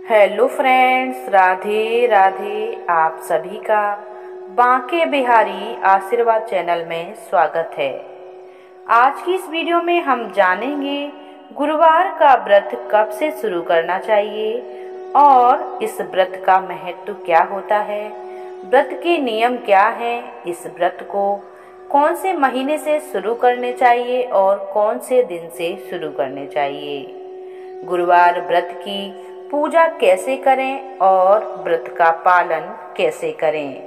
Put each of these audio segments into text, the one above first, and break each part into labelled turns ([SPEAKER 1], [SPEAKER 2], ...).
[SPEAKER 1] Hello friends, Radhe Radhe. आप सभी का बांके बिहारी आशीर्वाद चैनल में स्वागत है। आज की इस वीडियो में हम जानेंगे गुरुवार का व्रत कब से शुरू करना चाहिए और इस व्रत का महत्व क्या होता है, व्रत के नियम क्या हैं, इस व्रत को कौन से महीने से शुरू करने चाहिए और कौन से दिन से शुरू करने चाहिए, गुरुवार व्रत की पूजा कैसे करें और व्रत का पालन कैसे करें।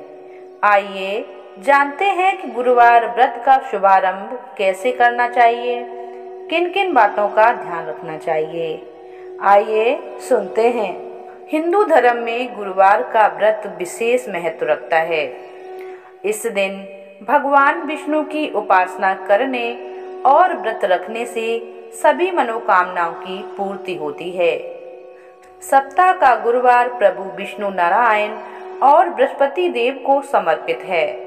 [SPEAKER 1] आइए जानते हैं कि गुरुवार व्रत का शुभारंभ कैसे करना चाहिए, किन किन बातों का ध्यान रखना चाहिए। आइए सुनते हैं। हिंदू धर्म में गुरुवार का व्रत विशेष महत्व रखता है। इस दिन भगवान विष्णु की उपासना करने और व्रत रखने से सभी मनोकामनाओं की पूर्ति होती है। सप्ताह का गुरुवार प्रभु विष्णु नारायण और बृहस्पति देव को समर्पित है।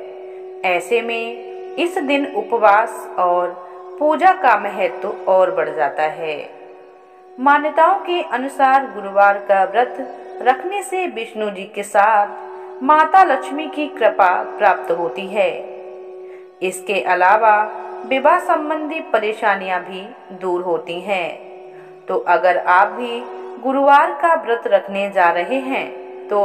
[SPEAKER 1] ऐसे में इस दिन उपवास और पूजा का महत्व और बढ़ जाता है। मान्यताओं के अनुसार गुरुवार का व्रत रखने से विष्णु जी के साथ माता लक्ष्मी की कृपा प्राप्त होती है। इसके अलावा विवाह संबंधी परेशानियां भी दूर होती हैं। तो अगर आप भी गुरुवार का व्रत रखने जा रहे हैं तो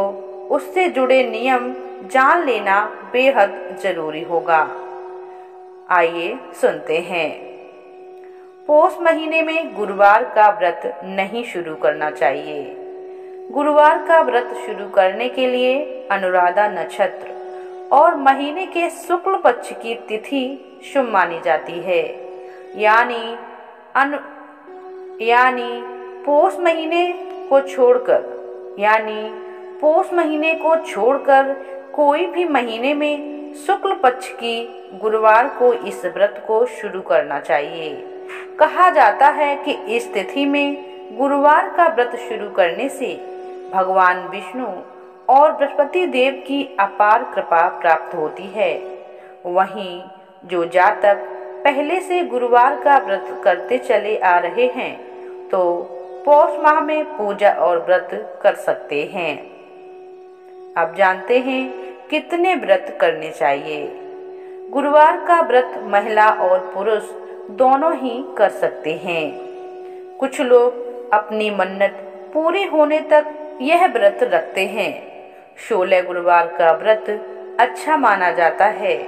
[SPEAKER 1] उससे जुड़े नियम जान लेना बेहद जरूरी होगा। आइए सुनते हैं। पौष महीने में गुरुवार का व्रत नहीं शुरू करना चाहिए। गुरुवार का व्रत शुरू करने के लिए अनुराधा नक्षत्र और महीने के शुक्ल पक्ष की तिथि शुभ मानी जाती है। यानी पौष महीने को छोड़कर कोई भी महीने में शुक्ल पक्ष की गुरुवार को इस व्रत को शुरू करना चाहिए। कहा जाता है कि इस तिथि में गुरुवार का व्रत शुरू करने से भगवान विष्णु और बृहस्पति देव की अपार कृपा प्राप्त होती है। वहीं जो जातक पहले से गुरुवार का व्रत करते चले आ रहे हैं तो पौष माह में पूजा और व्रत कर सकते हैं। अब जानते हैं कितने व्रत करने चाहिए। गुरुवार का व्रत महिला और पुरुष दोनों ही कर सकते हैं। कुछ लोग अपनी मन्नत पूरी होने तक यह व्रत रखते हैं। 16 गुरुवार का व्रत अच्छा माना जाता है।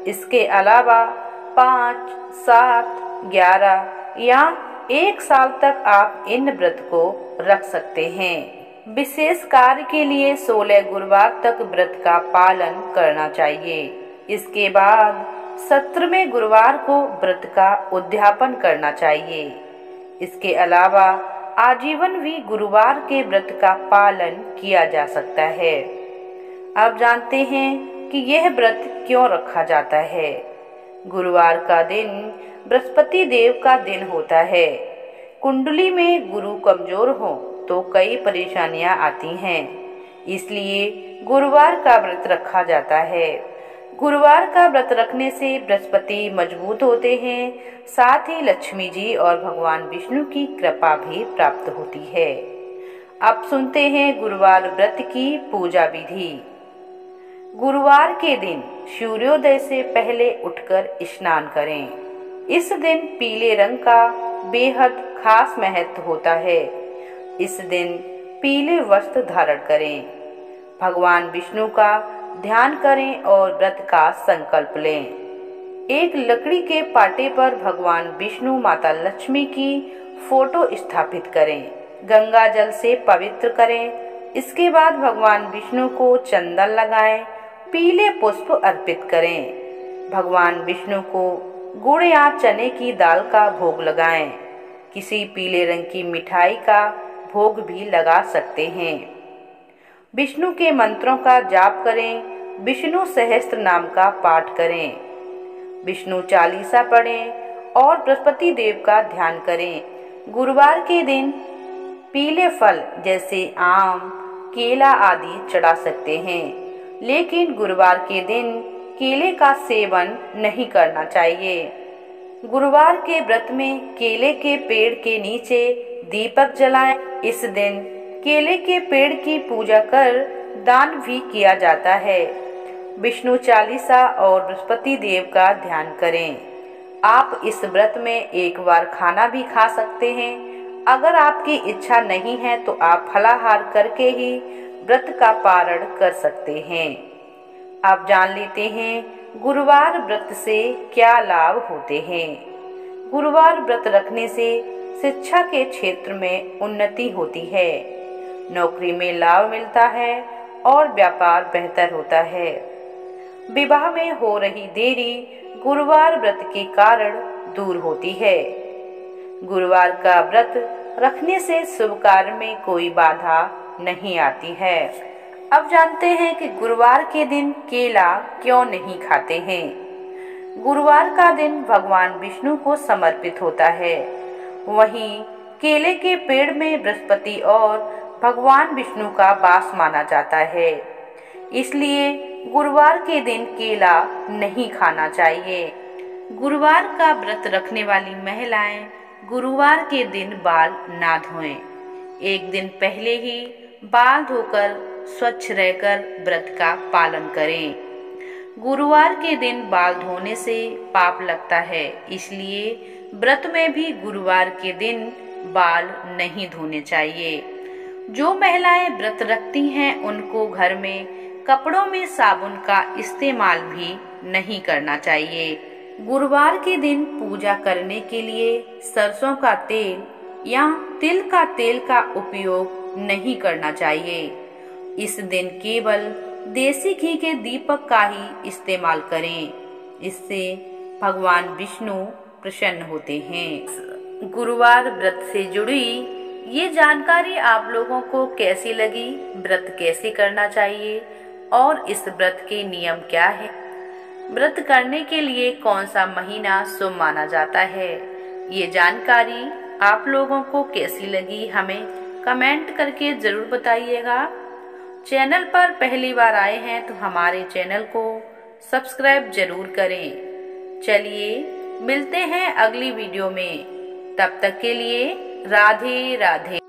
[SPEAKER 1] इसके अलावा 5, 7, 11 या 1 साल तक आप इन व्रत को रख सकते हैं। विशेष कार्य के लिए 16 गुरुवार तक व्रत का पालन करना चाहिए। इसके बाद 17वें गुरुवार को व्रत का उद्यापन करना चाहिए। इसके अलावा आजीवन भी गुरुवार के व्रत का पालन किया जा सकता है। अब जानते हैं कि यह व्रत क्यों रखा जाता है। गुरुवार का दिन बृहस्पति देव का दिन होता है। कुंडली में गुरु कमजोर हो तो कई परेशानियां आती हैं, इसलिए गुरुवार का व्रत रखा जाता है। गुरुवार का व्रत रखने से बृहस्पति मजबूत होते हैं, साथ ही लक्ष्मी जी और भगवान विष्णु की कृपा भी प्राप्त होती है। अब सुनते हैं गुरुवार व्रत की पूजा विधि। गुरुवार के दिन सूर्योदय से पहले उठकर स्नान करें। इस दिन पीले रंग का बेहद खास महत्व होता है। इस दिन पीले वस्त्र धारण करें, भगवान विष्णु का ध्यान करें और व्रत का संकल्प लें। एक लकड़ी के पाटे पर भगवान विष्णु माता लक्ष्मी की फोटो स्थापित करें, गंगा जल से पवित्र करें। इसके बाद भगवान विष्णु को चंदन लगाएं, पीले पुष्प अर्पित करें। भगवान विष्णु को गुड़ या चने की दाल का भोग लगाएं। किसी पीले रंग की मिठाई का भोग भी लगा सकते हैं। विष्णु के मंत्रों का जाप करें। विष्णु सहस्त्र नाम का पाठ करें। विष्णु चालीसा पढ़ें और बृहस्पति देव का ध्यान करें। गुरुवार के दिन पीले फल जैसे आम, केला आदि चढ़ा सकते हैं, लेकिन गुरुवार के दिन केले का सेवन नहीं करना चाहिए। गुरुवार के व्रत में केले के पेड़ के नीचे दीपक जलाएं। इस दिन केले के पेड़ की पूजा कर दान भी किया जाता है। विष्णु चालीसा और बृहस्पति देव का ध्यान करें। आप इस व्रत में एक बार खाना भी खा सकते हैं। अगर आपकी इच्छा नहीं है तो आप फलाहार करके ही व्रत का पारण कर सकते हैं। अब जान लेते हैं गुरुवार व्रत से क्या लाभ होते हैं। गुरुवार व्रत रखने से शिक्षा के क्षेत्र में उन्नति होती है, नौकरी में लाभ मिलता है और व्यापार बेहतर होता है। विवाह में हो रही देरी गुरुवार व्रत के कारण दूर होती है। गुरुवार का व्रत रखने से शुभ कार्य में कोई बाधा नहीं आती है। अब जानते हैं कि गुरुवार के दिन केला क्यों नहीं खाते हैं। गुरुवार का दिन भगवान विष्णु को समर्पित होता है। वहीं केले के पेड़ में बृहस्पति और भगवान विष्णु का वास माना जाता है, इसलिए गुरुवार के दिन केला नहीं खाना चाहिए। गुरुवार का व्रत रखने वाली महिलाएं गुरुवार के दिन बाल ना धोएं। एक दिन पहले ही बाल धोकर स्वच्छ रहकर व्रत का पालन करें। गुरुवार के दिन बाल धोने से पाप लगता है, इसलिए व्रत में भी गुरुवार के दिन बाल नहीं धोने चाहिए। जो महिलाएं व्रत रखती हैं उनको घर में कपड़ों में साबुन का इस्तेमाल भी नहीं करना चाहिए। गुरुवार के दिन पूजा करने के लिए सरसों का तेल या तिल का तेल का उपयोग नहीं करना चाहिए। इस दिन केवल देसी घी के दीपक का ही इस्तेमाल करें, इससे भगवान विष्णु प्रसन्न होते हैं। गुरुवार व्रत से जुड़ी ये जानकारी आप लोगों को कैसी लगी, व्रत कैसे करना चाहिए और इस व्रत के नियम क्या है, व्रत करने के लिए कौन सा महीना शुभ माना जाता है, ये जानकारी आप लोगों को कैसी लगी हमें कमेंट करके जरूर बताइएगा। चैनल पर पहली बार आए हैं तो हमारे चैनल को सब्सक्राइब जरूर करें। चलिए मिलते हैं अगली वीडियो में, तब तक के लिए राधे राधे।